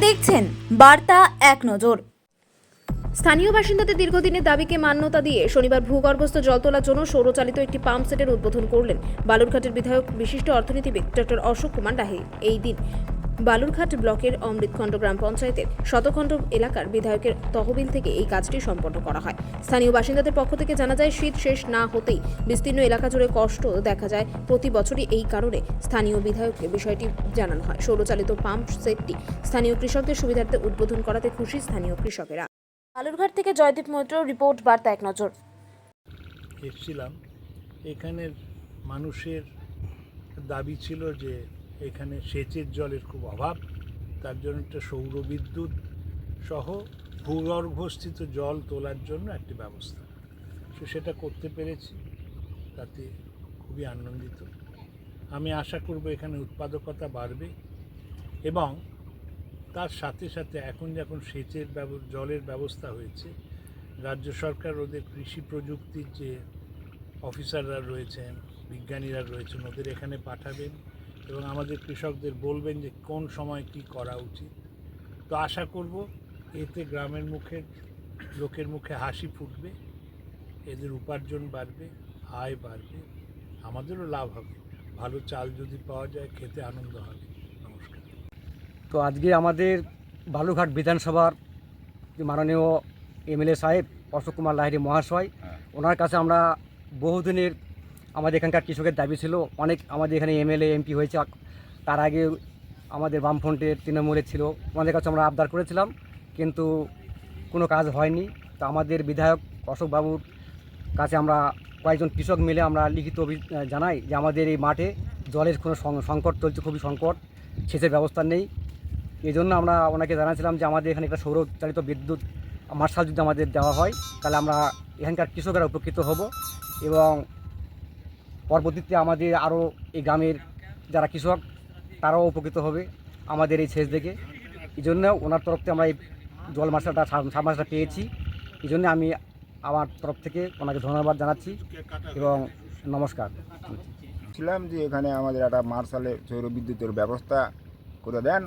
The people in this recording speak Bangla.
দেখছেন বার্তা এক নজর। স্থানীয় বাসিন্দাদের দীর্ঘদিনের দাবিকে মান্যতা দিয়ে শনিবার ভূগর্ভস্থ জল তোলার জন্য সৌরচালিত একটি পাম্প সেটের উদ্বোধন করলেন বালুরঘাটের বিধায়ক বিশিষ্ট অর্থনীতিবিদ ডক্টর অশোক কুমার ডাহি। এই দিন বালুরঘাট ব্লকের অমৃতখণ্ড গ্রাম পঞ্চায়েতের শতখণ্ড এলাকার বিধায়কের তহবিল থেকে এই কাজটি সম্পন্ন করা হয়। স্থানীয় বাসিন্দাদের পক্ষ থেকে জানা যায়, শীত শেষ না হতেই বিস্তীর্ণ এলাকা জুড়ে কষ্ট দেখা যায় প্রতি বছরই। এই কারণে স্থানীয় বিধায়ককে বিষয়টি জানানো হয়। সৌরচালিত পাম্প সেটটি স্থানীয় কৃষকদের সুবিধার্থে উদ্বোধন করাতে খুশি স্থানীয় কৃষকেরা। বালুরঘাট থেকে জয়দীপ মৈত্র রিপোর্ট, বার্তা এক নজর। এসেছিলাম, এখানের মানুষের দাবি ছিল যে এখানে সেচের জলের খুব অভাব, তার জন্য একটা সৌরবিদ্যুৎ সহ ভূগর্ভস্থিত জল তোলার জন্য একটি ব্যবস্থা। সেটা করতে পেরেছি, তাতে খুবই আনন্দিত। আমি আশা করব এখানে উৎপাদকতা বাড়বে এবং তার সাথে সাথে এখন যখন সেচের জলের ব্যবস্থা হয়েছে, রাজ্য সরকার ওদের কৃষি প্রযুক্তির যে অফিসাররা রয়েছেন, বিজ্ঞানীরা রয়েছেন, ওদের এখানে পাঠাবেন এবং আমাদের কৃষকদের বলবেন যে কোন সময় কি করা উচিত। তো আশা করব এতে গ্রামের লোকের মুখে হাসি ফুটবে, এদের উপার্জন বাড়বে, আয় বাড়বে, আমাদেরও লাভ হবে। ভালো চাল যদি পাওয়া যায়, খেতে আনন্দ হবে। নমস্কার। তো আজকে আমাদের বালুরঘাট বিধানসভার যে মাননীয় এমএলএ সাহেব অশোক কুমার লাহিড়ী মহাশয়, ওনার কাছে আমরা বহুদিনের আমাদের এখানকার কৃষকের দাবি ছিল। অনেক আমাদের এখানে এমএলএ এমপি হয়েছে, তার আগে আমাদের বামফ্রন্টের তৃণমূলের ছিল, ওনাদের কাছে আমরা আবদার করেছিলাম, কিন্তু কোনো কাজ হয়নি। তো আমাদের বিধায়ক অশোকবাবুর কাছে আমরা কয়েকজন কৃষক মিলে আমরা লিখিত জানাই যে আমাদের এই মাঠে জলের কোনো সংকট চলছে, খুবই সংকট, সেচের ব্যবস্থা নেই। এই জন্য আমরা ওনাকে জানাছিলাম যে আমাদের এখানে একটা সৌরচালিত বিদ্যুৎ মার্শাল যদি আমাদের দেওয়া হয়, তাহলে আমরা এখানকার কৃষকেরা উপকৃত হব এবং পরবর্তীতে আমাদের আরও এই গ্রামের যারা কৃষক তারাও উপকৃত হবে আমাদের এই সেচ দেখে। এই জন্য ওনার তরফ থেকে আমরা এই জল মার্শালটা পেয়েছি। এই জন্য আমি আমার তরফ থেকে ওনাকে ধন্যবাদ জানাচ্ছি এবং নমস্কার। ছিলাম যে এখানে আমাদের একটা মার্শালের সৌর বিদ্যুতের ব্যবস্থা করে দেন।